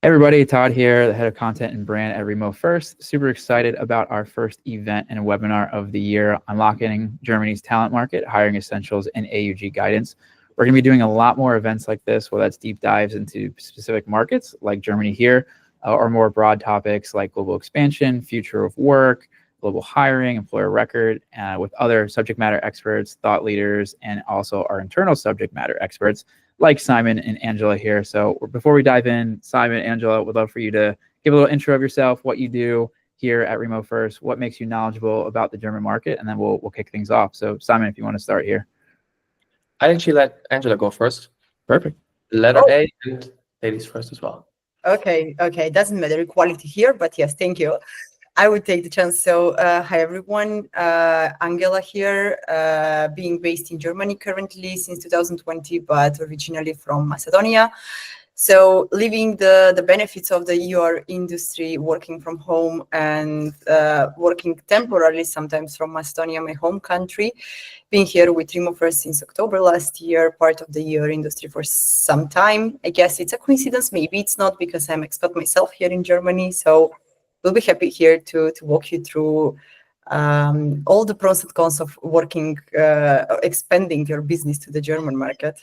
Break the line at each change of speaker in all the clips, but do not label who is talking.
Hey everybody, Todd here, the head of content and brand at RemoFirst. Super excited about our first event and webinar of the year, Unlocking Germany's Talent Market, Hiring Essentials, and AUG Guidance. We're going to be doing a lot more events like this, whether that's deep dives into specific markets like Germany here, or more broad topics like global expansion, future of work, global hiring, employer record, with other subject matter experts, thought leaders, and also our internal subject matter experts like Simon and Angela here. So before we dive in, Simon, Angela, would love for you to give a little intro of yourself, what you do here at RemoFirst, what makes you knowledgeable about the German market, and then we'll kick things off. So Simon, if you want to start here.
I actually let Angela go first.
Perfect.
Letter A and ladies first as well.
Okay. Doesn't matter equality here, but yes, thank you. I would take the chance. So, hi everyone. Angela here, being based in Germany currently since 2020, but originally from Macedonia. So, living the benefits of the EUR industry, working from home and working temporarily sometimes from Macedonia, my home country. Being here with RemoFirst since October last year, part of the EUR industry for some time. I guess it's a coincidence, maybe it's not, because I'm expat myself here in Germany. So we'll be happy here to walk you through all the pros and cons of working, expanding your business to the German market.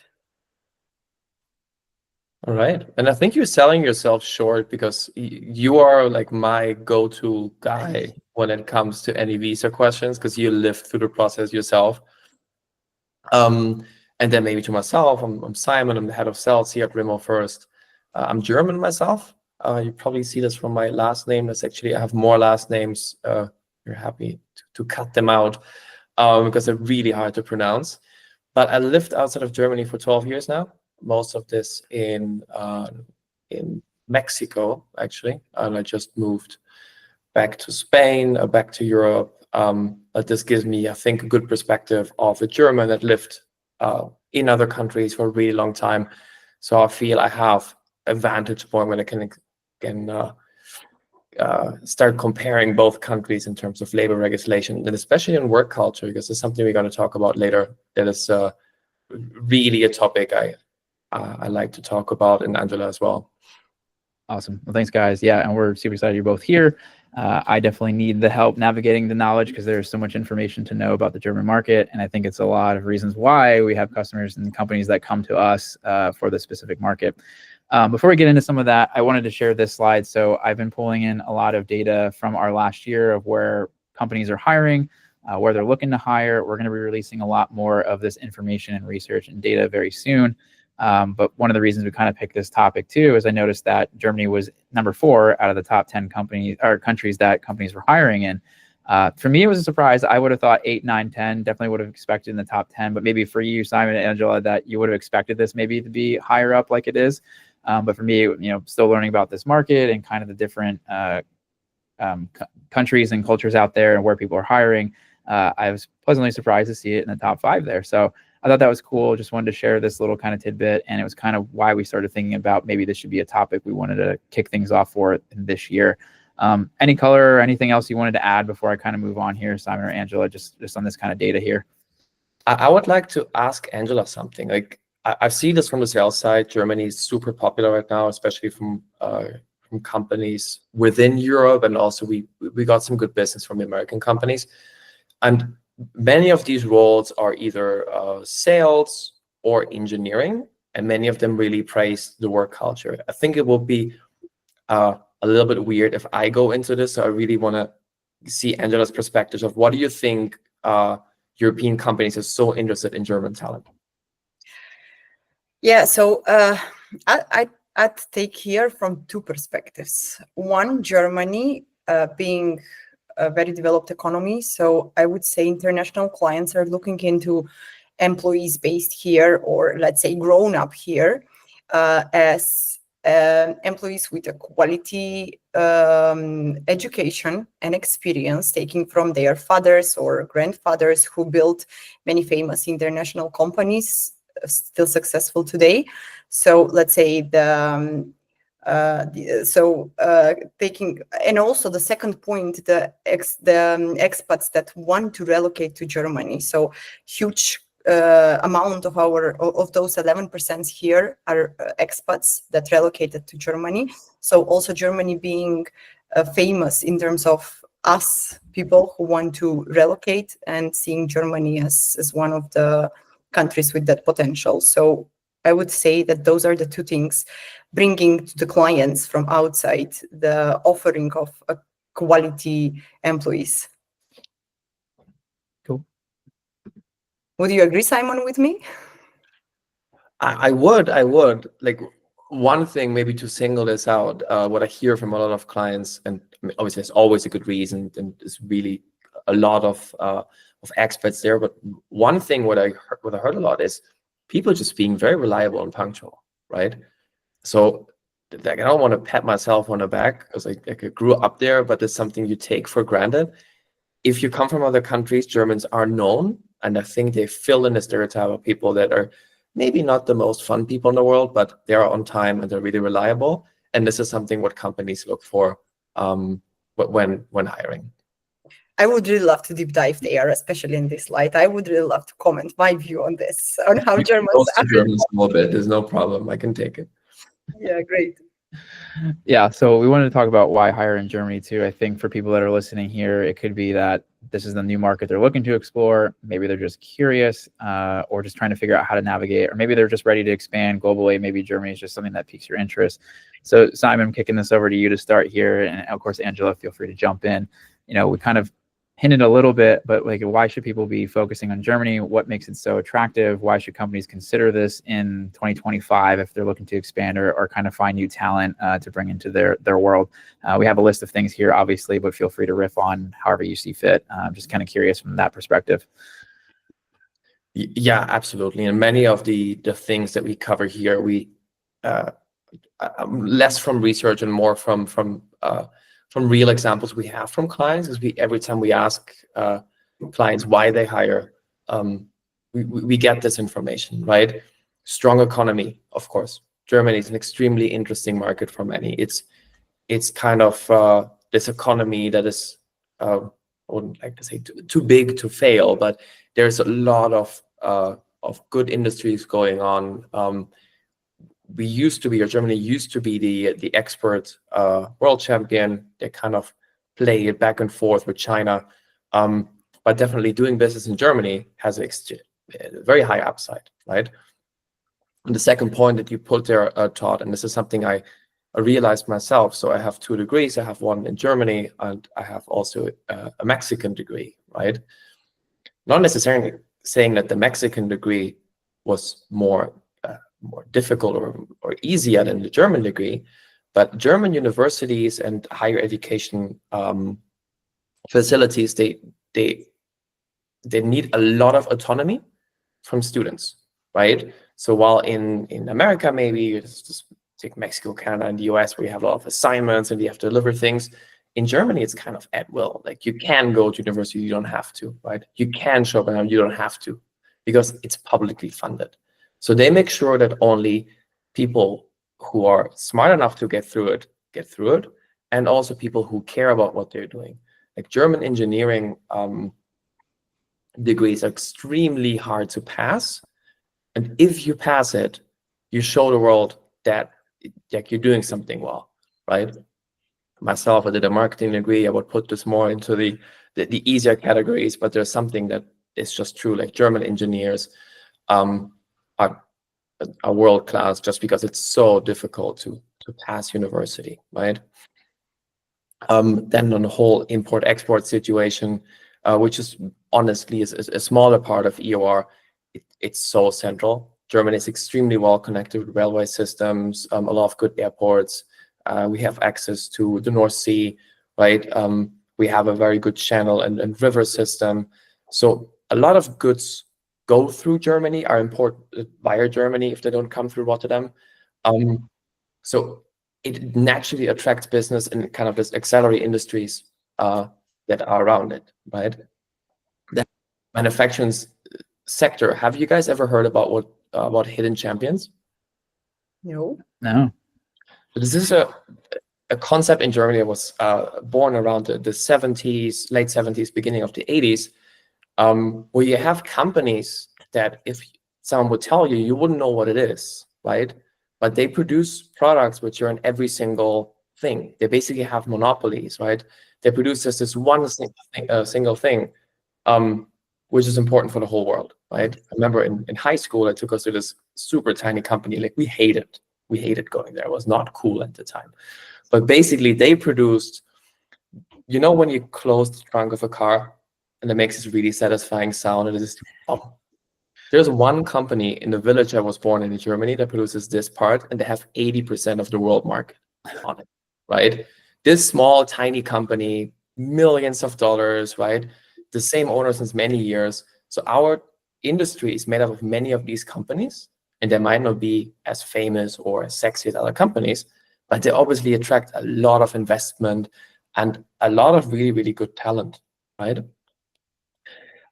All right. And I think you're selling yourself short because you are like my go-to guy when it comes to any visa questions because you lived through the process yourself. And then maybe to myself, I'm Simon, I'm the head of sales here at RemoFirst. I'm German myself. You probably see this from my last name. That's actually, I have more last names. You're happy to cut them out because they're really hard to pronounce. But I lived outside of Germany for 12 years now. Most of this in Mexico, actually. And I just moved back to Spain, back to Europe. But this gives me, I think, a good perspective of a German that lived in other countries for a really long time. So I feel I have a vantage point when I can start comparing both countries in terms of labor legislation, and especially in work culture, because it's something we're going to talk about later. That is really a topic I like to talk about, and Angela as well.
Awesome. Well, thanks, guys. Yeah, and we're super excited you're both here. I definitely need the help navigating the knowledge because there's so much information to know about the German market, and I think it's a lot of reasons why we have customers and companies that come to us for the specific market. Before we get into some of that, I wanted to share this slide. So I've been pulling in a lot of data from our last year of where companies are hiring, where they're looking to hire. We're going to be releasing a lot more of this information and research and data very soon. But one of the reasons we kind of picked this topic too is I noticed that Germany was number 4 out of the top 10 companies or countries that companies were hiring in. For me, it was a surprise. I would have thought 8, 9, 10, definitely would have expected in the top 10, but maybe for you, Simon and Angela, that you would have expected this maybe to be higher up like it is. But for me, still learning about this market and kind of the different countries and cultures out there and where people are hiring, I was pleasantly surprised to see it in the top 5 there. So I thought that was cool. Just wanted to share this little kind of tidbit, and it was kind of why we started thinking about maybe this should be a topic we wanted to kick things off for this year. Any color or anything else you wanted to add before I kind of move on here, Simon or Angela, just on this kind of data here?
I would like to ask Angela something. Like I see this from the sales side. Germany is super popular right now, especially from companies within Europe, and also we got some good business from the American companies. And many of these roles are either sales or engineering, and many of them really praise the work culture. I think it will be a little bit weird if I go into this, so I really want to see Angela's perspective of what do you think European companies are so interested in German talent?
Yeah, so I'd take here from 2 perspectives. One, Germany being a very developed economy. So I would say international clients are looking into employees based here, or let's say grown up here, as employees with a quality education and experience, taking from their fathers or grandfathers who built many famous international companies, still successful today. So let's say taking, and also the second point, the expats that want to relocate to Germany. So huge amount of those 11% here are expats that relocated to Germany. So also Germany being famous in terms of us people who want to relocate and seeing Germany as one of the countries with that potential. So I would say that those are the two things, bringing to the clients from outside the offering of quality employees.
Cool.
Would you agree, Simon, with me?
I would. Like, one thing maybe to single this out, what I hear from a lot of clients, and obviously there's always a good reason, and there's really a lot of experts there. But one thing what I heard a lot is people just being very reliable and punctual, right? So like, I don't want to pat myself on the back because I grew up there, but it's something you take for granted. If you come from other countries, Germans are known, and I think they fill in the stereotype of people that are maybe not the most fun people in the world, but they are on time and they're really reliable. And this is something what companies look for when hiring.
I would really love to deep dive there, especially in this light. I would really love to comment my view on this, on how Germans
are. Germans a little bit. There's no problem. I can take it.
Yeah, great.
Yeah, so we wanted to talk about why hire in Germany too. I think for people that are listening here, it could be that this is the new market they're looking to explore. Maybe they're just curious or just trying to figure out how to navigate, or maybe they're just ready to expand globally. Maybe Germany is just something that piques your interest. So Simon, I'm kicking this over to you to start here. And of course, Angela, feel free to jump in. You know, we kind of hinted a little bit, but like, why should people be focusing on Germany? What makes it so attractive? Why should companies consider this in 2025 if they're looking to expand or kind of find new talent to bring into their world? We have a list of things here, obviously, but feel free to riff on however you see fit. I'm just kind of curious from that perspective.
Yeah, absolutely. And many of the things that we cover here, we less from research and more from real examples we have from clients, because every time we ask clients why they hire, we get this information, right? Strong economy, of course. Germany is an extremely interesting market for many. It's kind of this economy that is, I wouldn't like to say too big to fail, but there's a lot of good industries going on. Germany used to be the export world champion. They kind of play it back and forth with China, but definitely doing business in Germany has a very high upside, right? And the second point that you put there, Todd, and this is something I realized myself. So I have 2 degrees. I have one in Germany, and I have also a Mexican degree, right? Not necessarily saying that the Mexican degree was more difficult or easier than the German degree, but German universities and higher education facilities, they need a lot of autonomy from students, right? So while in America, maybe just take Mexico, Canada, and the US, where you have a lot of assignments and you have to deliver things, in Germany, it's kind of at will. Like, you can go to university, you don't have to, right? You can show up, you don't have to, because it's publicly funded. So they make sure that only people who are smart enough to get through it, and also people who care about what they're doing. Like, German engineering degrees are extremely hard to pass, and if you pass it, you show the world that you're doing something well, right? Myself, I did a marketing degree. I would put this more into the easier categories, but there's something that is just true. Like, German engineers are world class just because it's so difficult to pass university, right? Then on the whole import-export situation, which is honestly is a smaller part of EOR, it's so central. Germany is extremely well connected with railway systems, a lot of good airports. We have access to the North Sea, right? We have a very good channel and river system. So a lot of goods go through Germany, are imported via Germany if they don't come through Rotterdam. So it naturally attracts business and kind of this auxiliary industries that are around it, right? The manufacturing sector. Have you guys ever heard about hidden champions?
No.
So this is a concept in Germany that was born around the 70s, late 70s, beginning of the 80s, where you have companies that if someone would tell you, you wouldn't know what it is, right? But they produce products which are in every single thing. They basically have monopolies, right? They produce just this one single thing, which is important for the whole world, right? I remember in high school, it took us to this super tiny company. Like we hated going there. It was not cool at the time. But basically, they produced, you know, when you close the trunk of a car and it makes this really satisfying sound, and it is, oh. There's one company in the village I was born in Germany that produces this part, and they have 80% of the world market on it, right? This small, tiny company, millions of dollars, right? The same owner since many years. So our industry is made up of many of these companies, and they might not be as famous or as sexy as other companies, but they obviously attract a lot of investment and a lot of really, really good talent, right?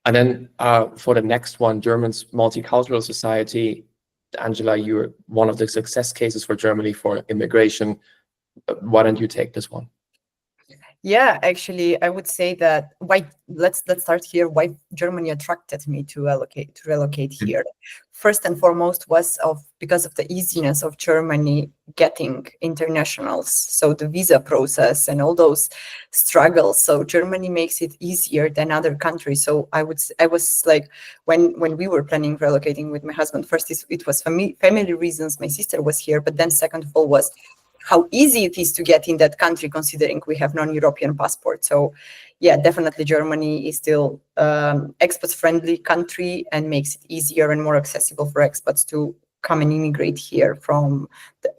And then for the next one, German's multicultural society. Angela, you're one of the success cases for Germany for immigration. Why don't you take this one?
Yeah, actually, I would say that let's start here. Why Germany attracted me to relocate here. First and foremost was because of the easiness of Germany getting internationals. So the visa process and all those struggles. So Germany makes it easier than other countries. So I was like, when we were planning relocating with my husband, first it was family reasons. My sister was here, but then second of all was how easy it is to get in that country, considering we have non-European passport. So yeah, definitely Germany is still expat-friendly country and makes it easier and more accessible for expats to come and immigrate here from,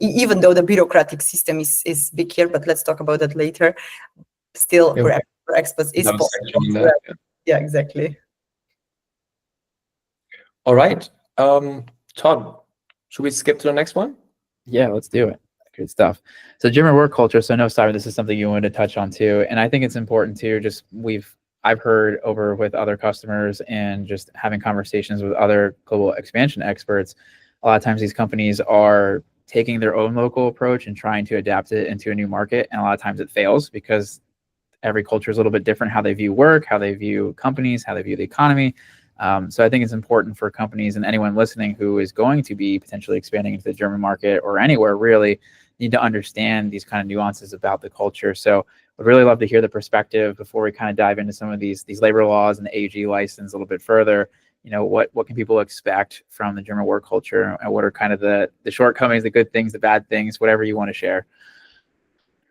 even though the bureaucratic system is big here, but let's talk about that later. Still,
Yeah,
for expats is possible. Yeah, exactly.
All right. Todd, should we skip to the next one?
Yeah, let's do it. Good stuff. So German work culture. So no, Simon, this is something you wanted to touch on too. And I think it's important too. I've heard over with other customers and just having conversations with other global expansion experts. A lot of times these companies are taking their own local approach and trying to adapt it into a new market. And a lot of times it fails because every culture is a little bit different, how they view work, how they view companies, how they view the economy. So I think it's important for companies and anyone listening who is going to be potentially expanding into the German market or anywhere really need to understand these kind of nuances about the culture. So I'd really love to hear the perspective before we kind of dive into some of these labor laws and the AUG license a little bit further. You know, what can people expect from the German work culture, and what are kind of the shortcomings, the good things, the bad things, whatever you want to share.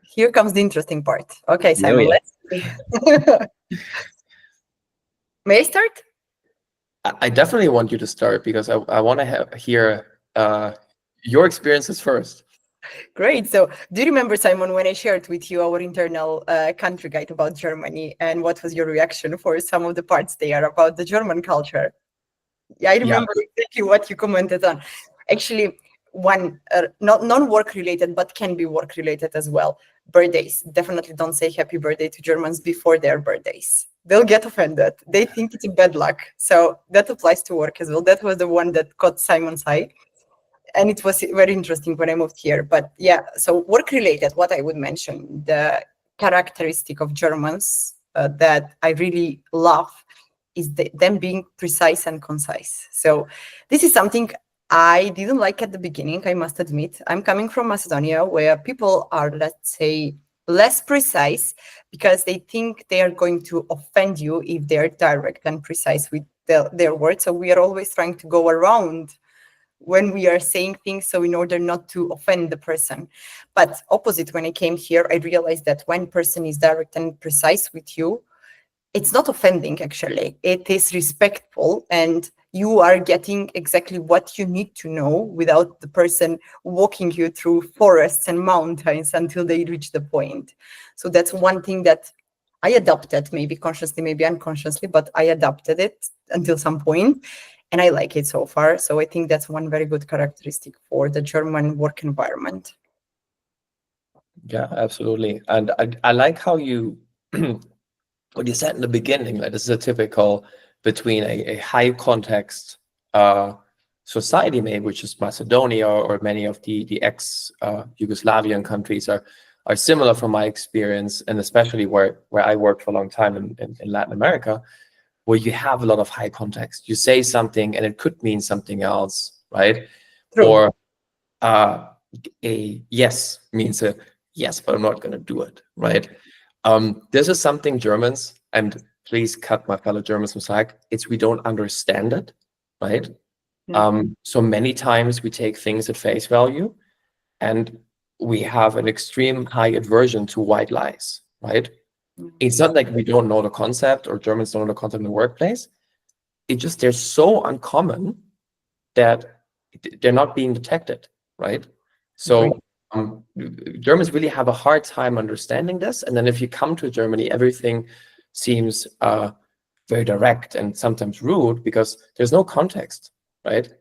Here comes the interesting part. Okay, Simon, let's see. May I start?
I definitely want you to start because I want to hear your experiences first.
Great. So do you remember, Simon, when I shared with you our internal country guide about Germany, and what was your reaction for some of the parts there about the German culture? Yeah, I remember exactly what you commented on. Actually, one not non-work related, but can be work related as well. Birthdays. Definitely don't say happy birthday to Germans before their birthdays. They'll get offended. They think it's a bad luck. So that applies to work as well. That was the one that caught Simon's eye. And it was very interesting when I moved here. But yeah, so work related, what I would mention, the characteristic of Germans that I really love is them being precise and concise. So this is something I didn't like at the beginning, I must admit. I'm coming from Macedonia, where people are, let's say, less precise because they think they are going to offend you if they're direct and precise with their words. So we are always trying to go around when we are saying things, so in order not to offend the person. But opposite, when I came here, I realized that when person is direct and precise with you, it's not offending, actually. It is respectful, and you are getting exactly what you need to know without the person walking you through forests and mountains until they reach the point. So that's one thing that I adopted, maybe consciously, maybe unconsciously, but I adopted it until some point. And I like it so far. So I think that's one very good characteristic for the German work environment.
Yeah, absolutely. And I like how you, what you said in the beginning, that this is a typical between a high context society, maybe, which is Macedonia or many of the ex-Yugoslavian countries are similar from my experience, and especially where I worked for a long time in Latin America, where you have a lot of high context. You say something and it could mean something else, right?
True.
Or a yes means a yes, but I'm not going to do it, right? This is something Germans, and please cut my fellow Germans some slack, it's we don't understand it, right? So many times we take things at face value, and we have an extreme high aversion to white lies, right? It's not like we don't know the concept or Germans don't know the concept in the workplace. It's just they're so uncommon that they're not being detected, right? So Germans really have a hard time understanding this. And then if you come to Germany, everything seems very direct and sometimes rude because there's no context, right?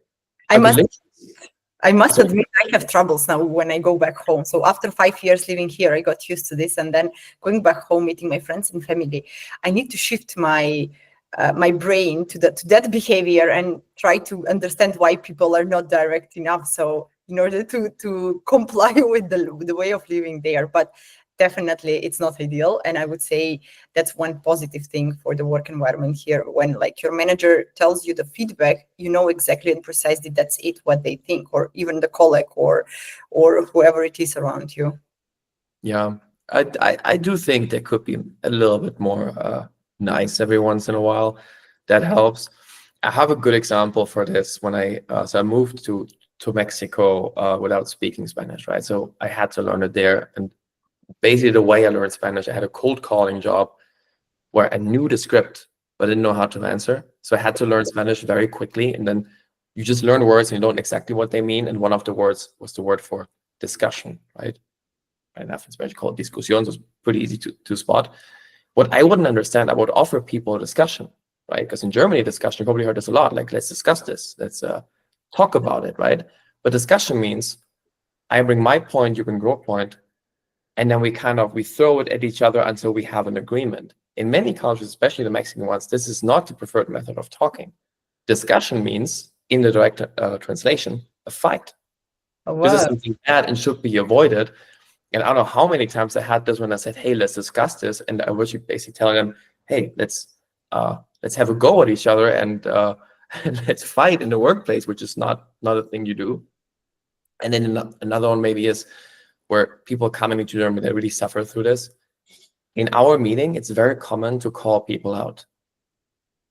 I must admit, I have troubles now when I go back home. So after 5 years living here, I got used to this, and then going back home, meeting my friends and family, I need to shift my my brain to that behavior and try to understand why people are not direct enough. So in order to comply with the way of living there, but definitely it's not ideal. And I would say that's one positive thing for the work environment here. When like your manager tells you the feedback, you know exactly and precisely that's it, what they think, or even the colleague or whoever it is around you.
Yeah, I do think there could be a little bit more nice every once in a while. That helps. I have a good example for this. When I moved to Mexico without speaking Spanish, right? So I had to learn it there, and basically the way I learned Spanish, I had a cold calling job where I knew the script, but I didn't know how to answer. So I had to learn Spanish very quickly. And then you just learn words and you don't know exactly what they mean. And one of the words was the word for discussion, right? And in Spanish called discusión, so it's pretty easy to spot. What I wouldn't understand, I would offer people a discussion, right? Because in Germany, discussion, you probably heard this a lot, like, let's discuss this, let's talk about it, right? But discussion means I bring my point, you bring your point, and then we throw it at each other until we have an agreement. In many cultures, especially the Mexican ones, this is not the preferred method of talking. Discussion means, in the direct translation, a fight.
Oh, wow.
This is something bad and should be avoided. And I don't know how many times I had this when I said, hey, let's discuss this. And I was basically telling them, hey, let's have a go at each other and let's fight in the workplace, which is not a thing you do. And then another one maybe is where people coming into Germany, they really suffer through this. In our meeting, it's very common to call people out.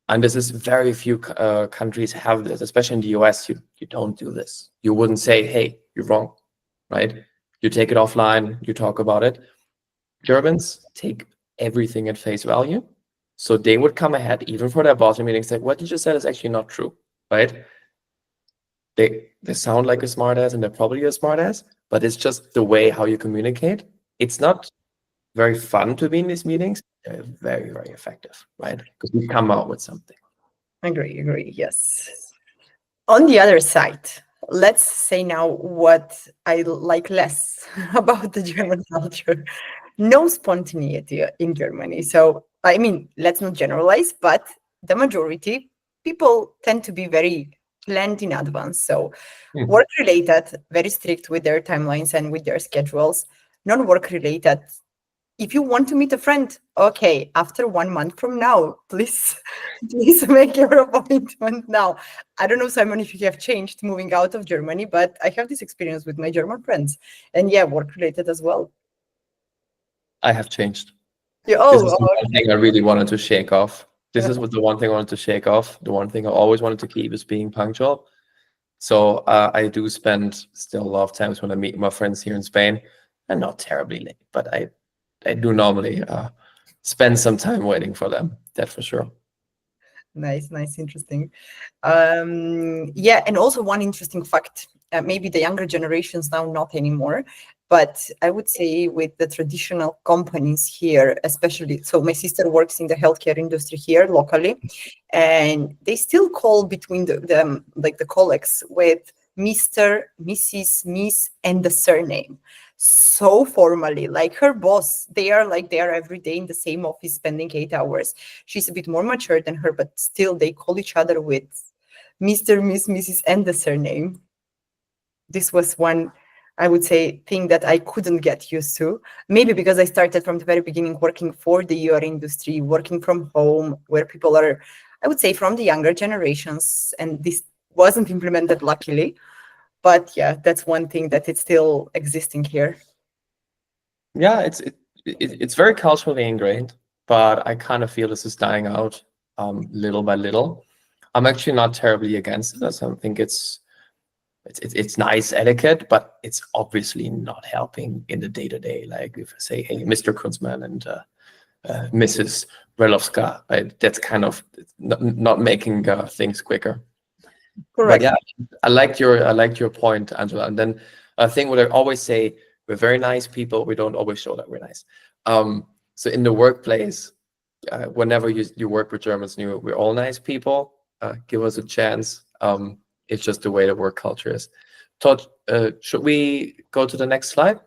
And this is very few countries have this, especially in the US, you don't do this. You wouldn't say, hey, you're wrong, right? You take it offline, you talk about it. Germans take everything at face value. So they would come ahead, even for their boss meeting, say, what you just said is actually not true, right? They sound like a smartass, and they're probably a smartass, but it's just the way how you communicate. It's not very fun to be in these meetings. They're very, very effective, right? Because we come out with something.
Agree, yes. On the other side, let's say now what I like less about the German culture. No spontaneity in Germany. So, I mean, let's not generalize, but the majority, people tend to be very planned in advance. So work related, very strict with their timelines and with their schedules. Non-work related, if you want to meet a friend, okay, after 1 month from now, please make your appointment now. I don't know, Simon, if you have changed moving out of Germany, but I have this experience with my German friends. And yeah, work related as well.
I have changed.
Yeah,
this is the one thing I really wanted to shake off. This is what the one thing I wanted to shake off. The one thing I always wanted to keep is being punctual. So I do spend still a lot of times when I meet my friends here in Spain, and not terribly late, but I do normally spend some time waiting for them. That for sure.
Nice, interesting. Yeah, and also one interesting fact, maybe the younger generations now not anymore, but I would say with the traditional companies here, especially, so my sister works in the healthcare industry here locally, and they still call between them, like the colleagues, with Mr., Mrs., Miss, and the surname. So formally, like her boss, they are every day in the same office spending 8 hours. She's a bit more mature than her, but still they call each other with Mr., Miss, Mrs., and the surname. This was one, I would say, thing that I couldn't get used to. Maybe because I started from the very beginning working for the UR industry, working from home, where people are I would say, from the younger generations, and this wasn't implemented luckily. But yeah, that's one thing that it's still existing here.
Yeah, it's very culturally ingrained, but I kind of feel this is dying out little by little. I'm actually not terribly against this. I think it's nice etiquette, but it's obviously not helping in the day-to-day. Like if I say, hey, Mr. Kunzman and Mrs. Relovska, right? That's kind of not making things quicker.
Correct.
But yeah, I liked your point, Angela. And then a thing what I always say, we're very nice people. We don't always show that we're nice. So in the workplace, whenever you work with Germans, we're all nice people. Give us a chance. It's just the way the work culture is. Todd, should we go to the next slide?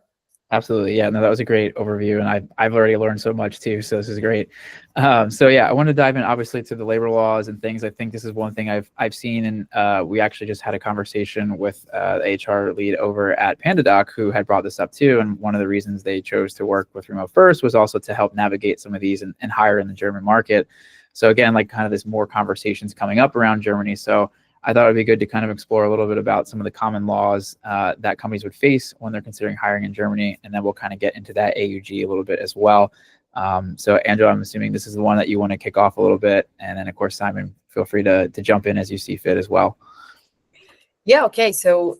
Absolutely. Yeah, no, that was a great overview. And I've already learned so much too. So this is great. So yeah, I want to dive in obviously to the labor laws and things. I think this is one thing I've seen. And we actually just had a conversation with the HR lead over at PandaDoc who had brought this up too. And one of the reasons they chose to work with RemoFirst was also to help navigate some of these and hire in the German market. So again, like kind of this more conversations coming up around Germany. So I thought it'd be good to kind of explore a little bit about some of the common laws that companies would face when they're considering hiring in Germany, and then we'll kind of get into that AUG a little bit as well. So Angela, I'm assuming this is the one that you want to kick off a little bit, and then of course, Simon, feel free to jump in as you see fit as well.
Yeah, okay. So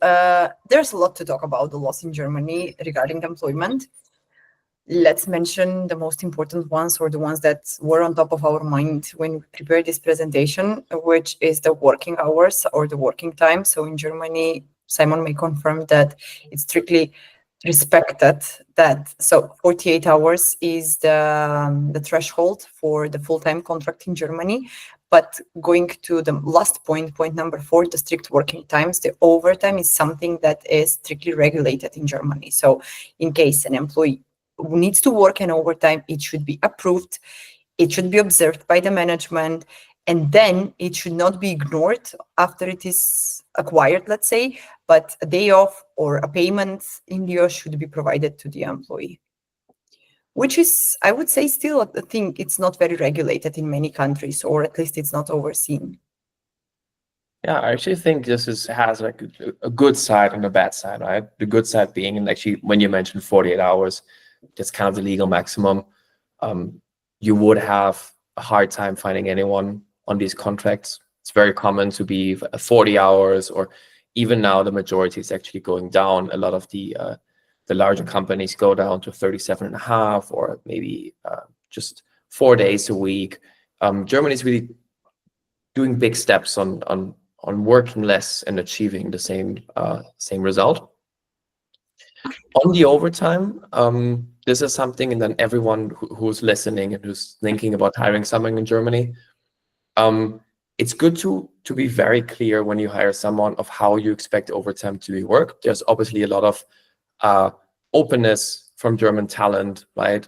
there's a lot to talk about the laws in Germany regarding employment. Let's mention the most important ones, or the ones that were on top of our mind when we prepared this presentation, which is the working hours or the working time. So in Germany, Simon may confirm that it's strictly respected that. So 48 hours is the threshold for the full-time contract in Germany. But going to the last point number 4, the strict working times, the overtime is something that is strictly regulated in Germany. So in case an employee who needs to work an overtime, it should be approved, it should be observed by the management, and then it should not be ignored after it is acquired, let's say, but a day off or a payment in lieu should be provided to the employee. Which is, I would say, still a thing. It's not very regulated in many countries, or at least it's not overseen.
Yeah, I actually think this has like a good side and a bad side, right? The good side being, and actually when you mentioned 48 hours, that's kind of the legal maximum. You would have a hard time finding anyone on these contracts. It's very common to be 40 hours, or even now the majority is actually going down. A lot of the larger companies go down to 37.5, or maybe just 4 days a week. Germany is really doing big steps on working less and achieving the same result. On the overtime, this is something, and then everyone who's listening and who's thinking about hiring someone in Germany, it's good to be very clear when you hire someone of how you expect overtime to be worked. There's obviously a lot of openness from German talent, right?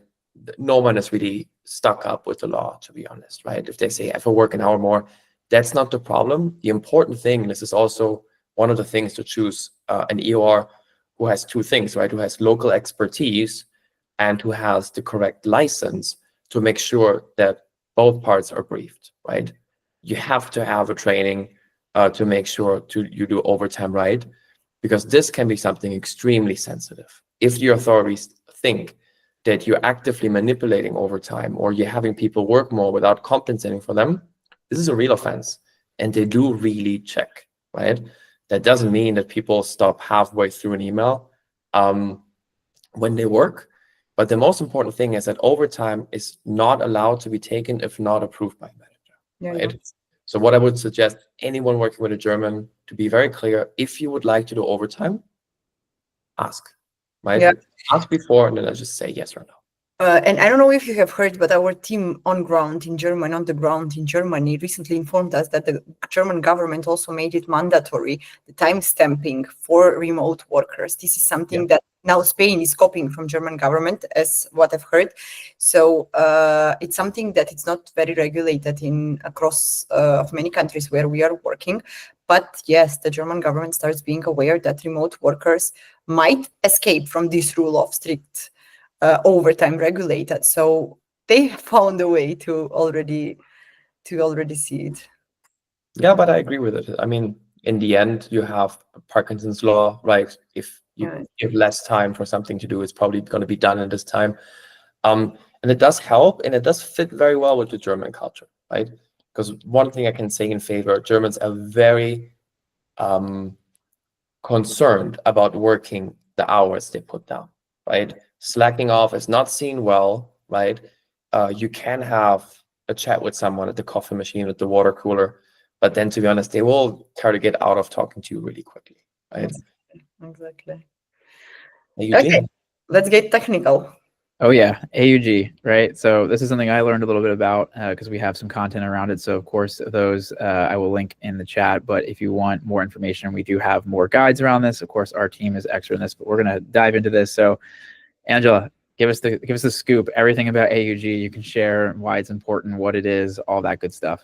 No one is really stuck up with the law, to be honest, right? If they say, if I work an hour more, that's not the problem. The important thing, and this is also one of the things to choose an EOR who has two things, right? Who has local expertise and who has the correct license to make sure that both parts are briefed, right? You have to have a training to make sure you do overtime right, because this can be something extremely sensitive. If the authorities think that you're actively manipulating overtime, or you're having people work more without compensating for them, this is a real offense, and they do really check, right? That doesn't mean that people stop halfway through an email when they work. But the most important thing is that overtime is not allowed to be taken if not approved by a manager, right? Yeah. So what I would suggest anyone working with a German to be very clear, if you would like to do overtime, ask, right? Yeah. Ask before, and then I just say yes or no.
And I don't know if you have heard, but our team on the ground in Germany recently informed us that the German government also made it mandatory, the time stamping for remote workers. This is something that now Spain is copying from German government, as what I've heard. So it's something that it's not very regulated across of many countries where we are working. But yes, the German government starts being aware that remote workers might escape from this rule of strict overtime regulated. So they found a way to already to already see it.
Yeah, but I agree with it. I mean, in the end, you have Parkinson's law, right? If you
Yeah.
give less time for something to do, it's probably going to be done in this time. And it does help, and it does fit very well with the German culture, right? Because one thing I can say in favor, Germans are very concerned about working the hours they put down, right? Slacking off is not seen well, right? You can have a chat with someone at the coffee machine, at the water cooler, but then to be honest, they will try to get out of talking to you really quickly, right?
Exactly.
Eugene?
Okay, let's get technical.
Oh yeah, AUG, right? So this is something I learned a little bit about because we have some content around it. So of course, those I will link in the chat. But if you want more information, we do have more guides around this. Of course, our team is expert in this, but we're gonna dive into this. So, Angela, give us the scoop. Everything about AUG you can share, why it's important, what it is, all that good stuff.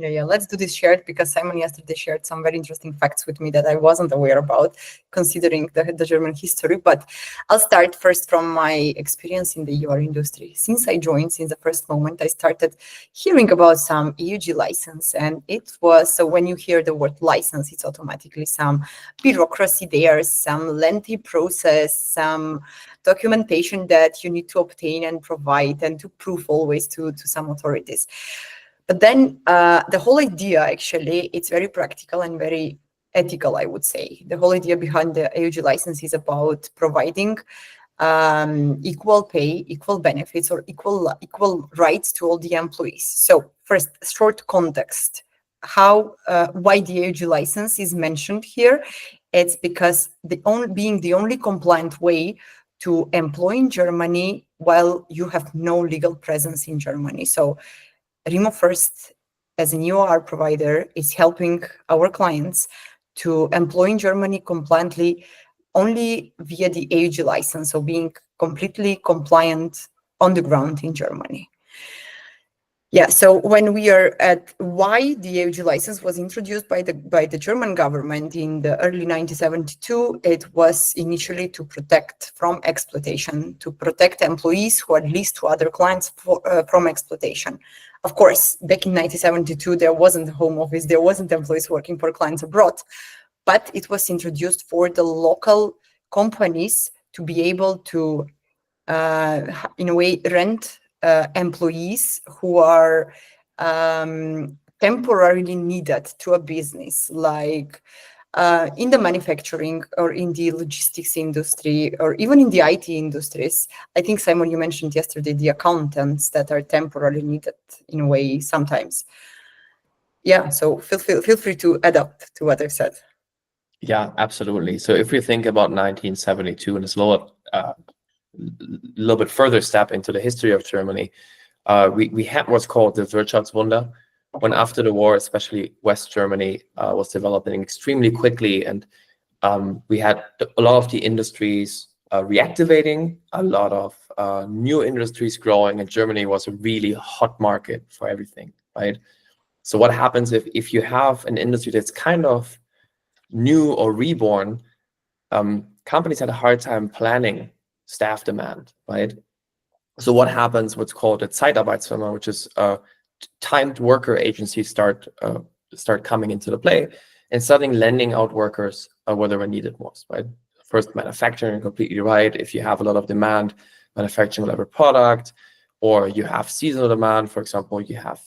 Yeah, let's do this shared because Simon yesterday shared some very interesting facts with me that I wasn't aware about, considering the German history. But I'll start first from my experience in the UR industry. Since I joined, since the first moment, I started hearing about some AUG license. And it was, so when you hear the word license, it's automatically some bureaucracy there, some lengthy process, some documentation that you need to obtain and provide and to prove always to some authorities. But then the whole idea, actually, it's very practical and very ethical, I would say. The whole idea behind the AUG license is about providing equal pay, equal benefits, or equal rights to all the employees. So first, short context. Why the AUG license is mentioned here? It's because being the only compliant way to employ in Germany while you have no legal presence in Germany. So RemoFirst, as an UR provider, is helping our clients to employ in Germany compliantly only via the AUG license, so being completely compliant on the ground in Germany. Yeah, so when we are at why the AUG license was introduced by the German government in the early 1972, it was initially to protect from exploitation, to protect employees who are leased to other clients from exploitation. Of course, back in 1972, there wasn't a home office, there wasn't employees working for clients abroad, but it was introduced for the local companies to be able to, in a way, rent employees who are temporarily needed to a business, like in the manufacturing or in the logistics industry or even in the IT industries. I think, Simon, you mentioned yesterday the accountants that are temporarily needed in a way sometimes. Yeah, so feel free to adapt to what I've said.
Yeah, absolutely. So if we think about 1972 and this little bit further step into the history of Germany, we had what's called the Wirtschaftswunder, when after the war, especially West Germany was developing extremely quickly, and we had a lot of the industries reactivating, a lot of new industries growing, and Germany was a really hot market for everything, right? So what happens if you have an industry that's kind of new or reborn? Companies had a hard time planning staff demand, right? So what happens, what's called a Zeitarbeitsfirma, which is timed worker agencies start coming into the play and starting lending out workers where they were needed most, right? First, manufacturing, completely right. If you have a lot of demand, manufacturing whatever product, or you have seasonal demand, for example, you have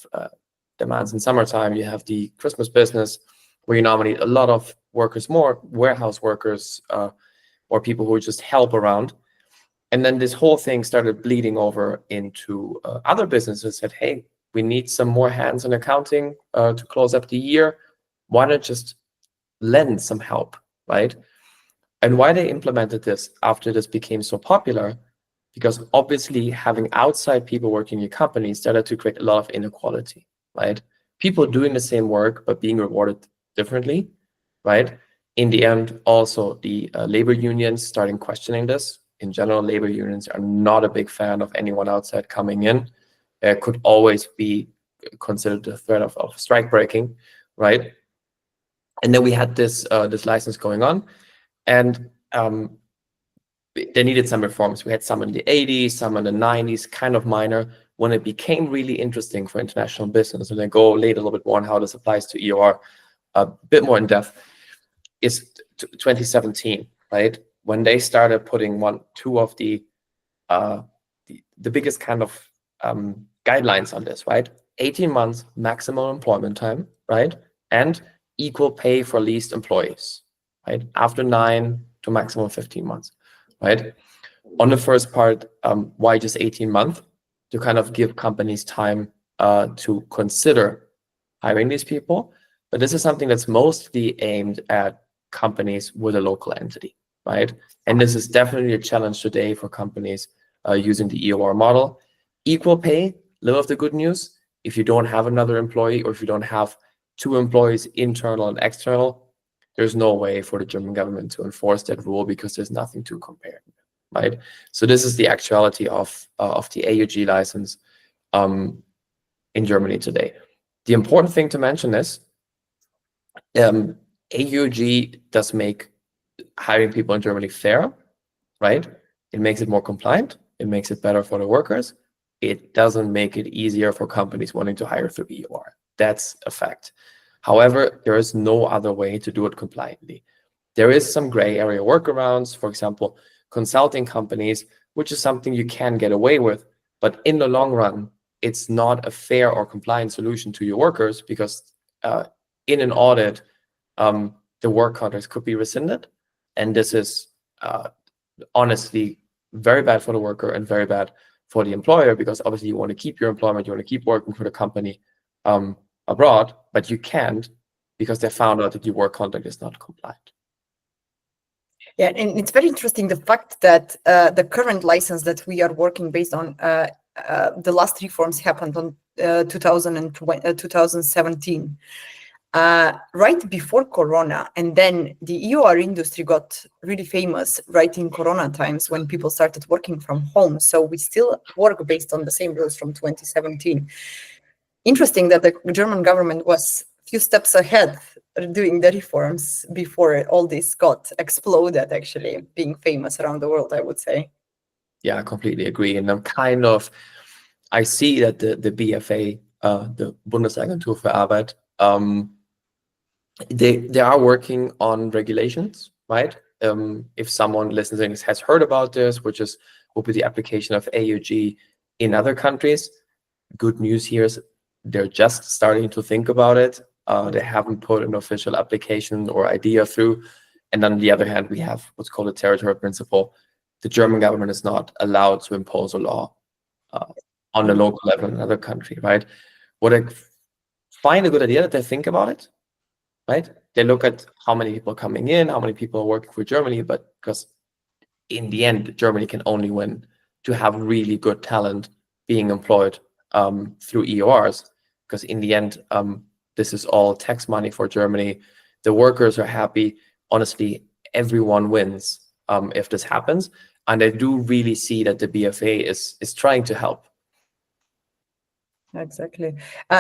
demands in summertime, you have the Christmas business where you now need a lot of workers, more warehouse workers, or people who just help around. And then this whole thing started bleeding over into other businesses that, hey, we need some more hands on accounting to close up the year. Why not just lend some help, right? And why they implemented this after this became so popular, because obviously having outside people working in your company started to create a lot of inequality, right? People doing the same work, but being rewarded differently, right? In the end, also the labor unions starting questioning this. In general, labor unions are not a big fan of anyone outside coming in. Could always be considered a threat of strike breaking, right? And then we had this license going on, and they needed some reforms. We had some in the 80s, some in the 90s, kind of minor. when it became really interesting for international business, and I go later a little bit more on how this applies to EOR a bit more in depth, is 2017, right? When they started putting two of the biggest kind of guidelines on this, right? 18 months maximum employment time, right? And equal pay for leased employees, right? After 9 to maximum 15 months, right? On the first part, why just 18 months? To kind of give companies time to consider hiring these people. But this is something that's mostly aimed at companies with a local entity, right? And this is definitely a challenge today for companies using the EOR model. Equal pay, little of the good news, if you don't have another employee or if you don't have 2 employees, internal and external, there's no way for the German government to enforce that rule because there's nothing to compare, right? So this is the actuality of the AUG license in Germany today. The important thing to mention is AUG does make hiring people in Germany fair, right? It makes it more compliant. It makes it better for the workers. It doesn't make it easier for companies wanting to hire through EOR. That's a fact. However, there is no other way to do it compliantly. There is some gray area workarounds, for example, consulting companies, which is something you can get away with. But in the long run, it's not a fair or compliant solution to your workers because in an audit, the work contracts could be rescinded. And this is honestly very bad for the worker and very bad for the employer, because obviously you want to keep your employment, you want to keep working for the company abroad, but you can't because they found out that your work contract is not compliant.
Yeah, and it's very interesting, the fact that the current license that we are working based on, the last reforms happened on 2017. Right before Corona, and then the EOR industry got really famous right in Corona times when people started working from home. So we still work based on the same rules from 2017. Interesting that the German government was a few steps ahead doing the reforms before all this got exploded, actually being famous around the world, I would say.
Yeah, I completely agree. And I see that the BFA, the Bundesagentur für Arbeit, they are working on regulations, right? If someone listening has heard about this, would be the application of AUG in other countries. Good news here is they're just starting to think about it. They haven't put an official application or idea through. And on the other hand, we have what's called a territorial principle. The German government is not allowed to impose a law on the local level in another country, right? What I find a good idea that they think about it, right? They look at how many people are coming in, how many people are working for Germany, but because in the end, Germany can only win to have really good talent being employed through EORs, because in the end, this is all tax money for Germany. The workers are happy. Honestly, everyone wins if this happens. And I do really see that the BFA is trying to help.
Exactly.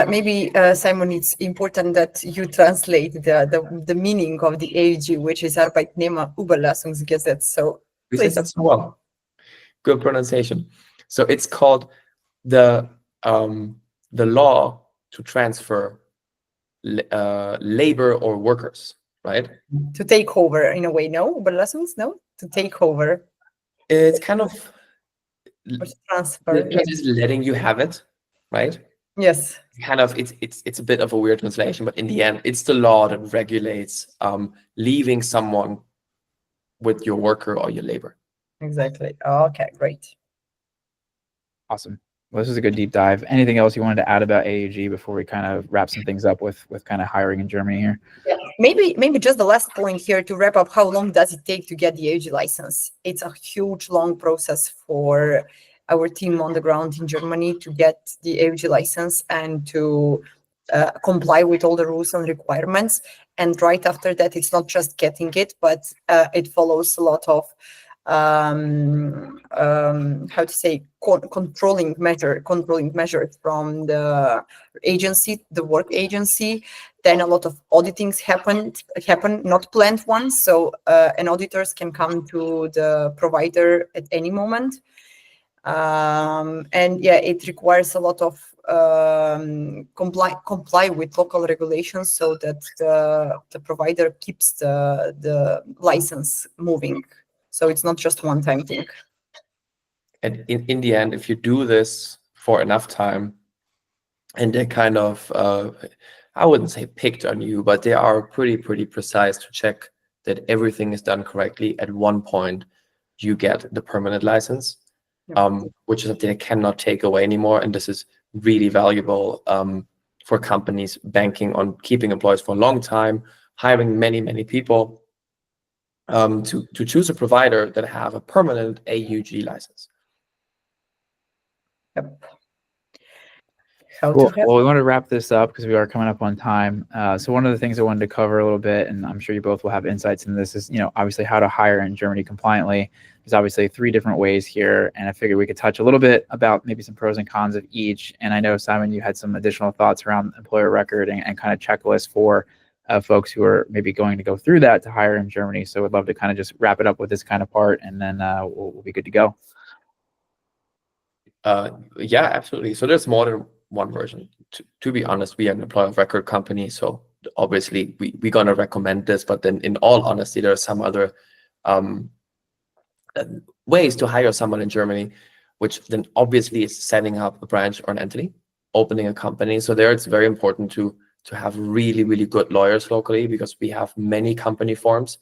Maybe, Simon, it's important that you translate the meaning of the AUG, which is Arbeitnehmerüberlassungsgesetz. So
We said that so well. Good pronunciation. So it's called the law to transfer labor or workers, right?
To take over in a way, no? Überlassungs, no? To take over.
It's kind of
Or to transfer.
just letting you have it, right?
Yes.
Kind of, it's a bit of a weird translation, but in the end, it's the law that regulates leaving someone with your worker or your labor.
Exactly. Okay, great.
Awesome. Well, this is a good deep dive. Anything else you wanted to add about AUG before we kind of wrap some things up with kind of hiring in Germany here?
Yeah. Maybe just the last point here to wrap up. How long does it take to get the AUG license? It's a huge, long process for our team on the ground in Germany to get the AUG license and to comply with all the rules and requirements. And right after that, it's not just getting it, but it follows a lot of controlling measures from the agency, the work agency. Then a lot of auditings happen, not planned ones. So an auditors can come to the provider at any moment. And yeah, it requires a lot of comply with local regulations so that the provider keeps the license moving. So it's not just one-time thing.
And in the end, if you do this for enough time, and they kind of, I wouldn't say picked on you, but they are pretty precise to check that everything is done correctly, at one point you get the permanent license, which is something they cannot take away anymore. And this is really valuable for companies banking on keeping employees for a long time, hiring many people, to choose a provider that have a permanent AUG license.
Yep.
Cool. Well, we want to wrap this up because we are coming up on time. So one of the things I wanted to cover a little bit, and I'm sure you both will have insights in this, is, obviously how to hire in Germany compliantly. There's obviously 3 different ways here, and I figured we could touch a little bit about maybe some pros and cons of each. And I know, Simon, you had some additional thoughts around employer record and kind of checklists for folks who are maybe going to go through that to hire in Germany. So I'd love to kind of just wrap it up with this kind of part, and then we'll be good to go.
Yeah, absolutely. So there's more than one version. To be honest, we are an employer of record company, so obviously we're gonna recommend this, but then in all honesty, there are some other ways to hire someone in Germany, which then obviously is setting up a branch or an entity, opening a company. So there it's very important to have really good lawyers locally, because we have many company forms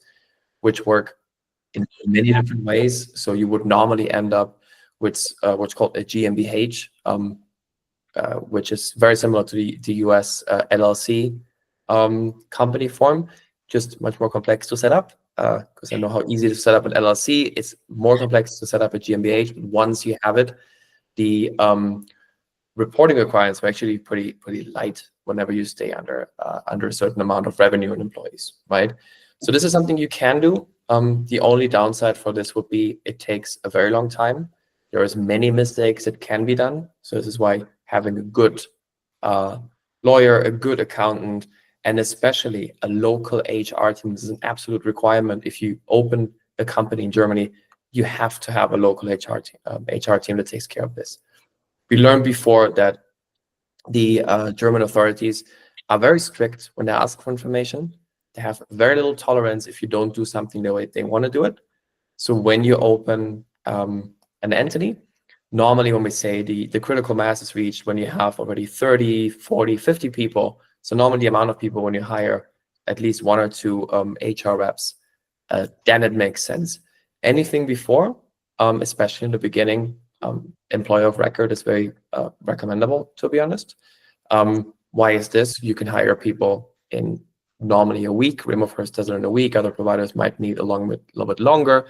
which work in many different ways. So you would normally end up with what's called a GmbH, which is very similar to the US LLC company form, just much more complex to set up, because I know how easy to set up an LLC. It's more complex to set up a GmbH. Once you have it, the reporting requirements are actually pretty light whenever you stay under a certain amount of revenue and employees, right? So this is something you can do. The only downside for this would be it takes a very long time. There is many mistakes that can be done. So this is why having a good lawyer, a good accountant, and especially a local HR team is an absolute requirement. If you open a company in Germany, you have to have a local HR team that takes care of this. We learned before that the German authorities are very strict when they ask for information. They have very little tolerance if you don't do something the way they want to do it. So when you open an entity, normally when we say the critical mass is reached when you have already 30, 40, 50 people. So normally the amount of people when you hire at least 1 or 2 HR reps, then it makes sense. Anything before, especially in the beginning, employer of record is very recommendable, to be honest. Why is this? You can hire people in normally a week. RemoFirst does it in a week. Other providers might need a little bit longer,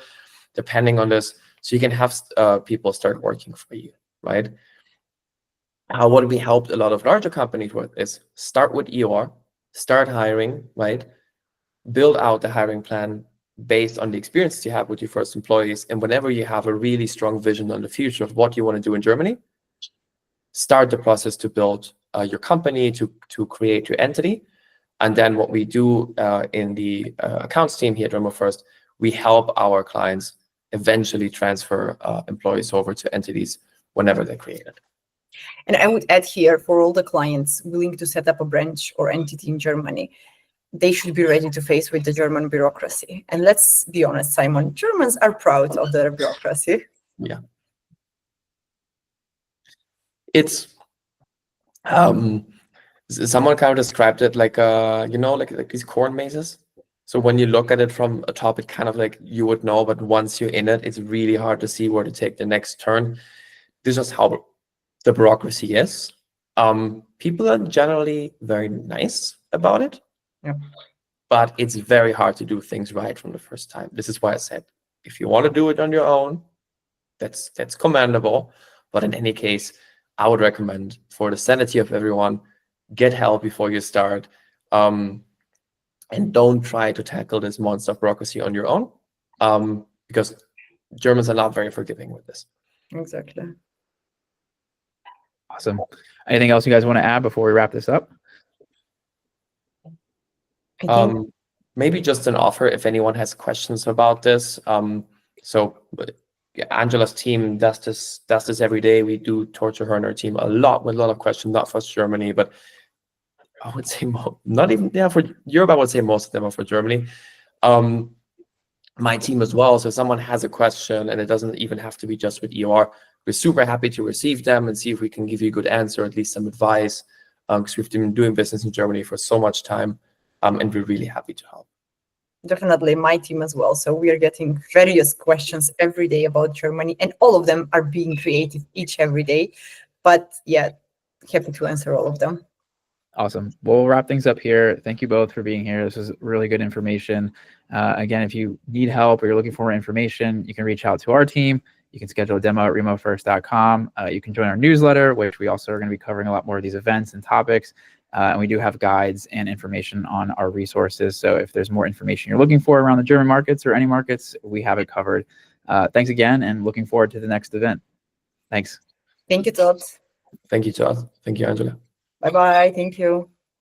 depending on this. So you can have people start working for you, right? What we helped a lot of larger companies with is start with EOR, start hiring, right? Build out the hiring plan based on the experiences you have with your first employees. And whenever you have a really strong vision on the future of what you want to do in Germany, start the process to build your company, to create your entity. And then what we do in the accounts team here at RemoFirst, we help our clients eventually transfer employees over to entities whenever they're created.
And I would add here, for all the clients willing to set up a branch or entity in Germany, they should be ready to face with the German bureaucracy. And let's be honest, Simon, Germans are proud of their bureaucracy.
Yeah. It's someone kind of described it like like these corn mazes. So when you look at it from a top, it kind of like you would know, but once you're in it, it's really hard to see where to take the next turn. This is how the bureaucracy is. People are generally very nice about it, but it's very hard to do things right from the first time. This is why I said, if you want to do it on your own, that's commendable. But in any case, I would recommend, for the sanity of everyone, get help before you start. And don't try to tackle this monster of bureaucracy on your own, because Germans are not very forgiving with this.
Exactly.
Awesome. Anything else you guys want to add before we wrap this up?
Maybe just an offer if anyone has questions about this. So Angela's team does this every day. We do torture her and her team a lot with a lot of questions, not for Germany, but I would say not even for Europe. I would say most of them are for Germany. My team as well. So if someone has a question, and it doesn't even have to be just with EOR, we're super happy to receive them and see if we can give you a good answer, at least some advice, because we've been doing business in Germany for so much time, and we're really happy to help.
Definitely my team as well. So we are getting various questions every day about Germany, and all of them are being created every day. But yeah, happy to answer all of them.
Awesome. We'll wrap things up here. Thank you both for being here. This is really good information. Again, if you need help or you're looking for more information, you can reach out to our team. You can schedule a demo at remofirst.com. You can join our newsletter, which we also are going to be covering a lot more of these events and topics. And we do have guides and information on our resources. So if there's more information you're looking for around the German markets or any markets, we have it covered. Thanks again, and looking forward to the next event. Thanks.
Thank you, Todd.
Thank you, Todd. Thank you, Angela.
Bye-bye. Thank you.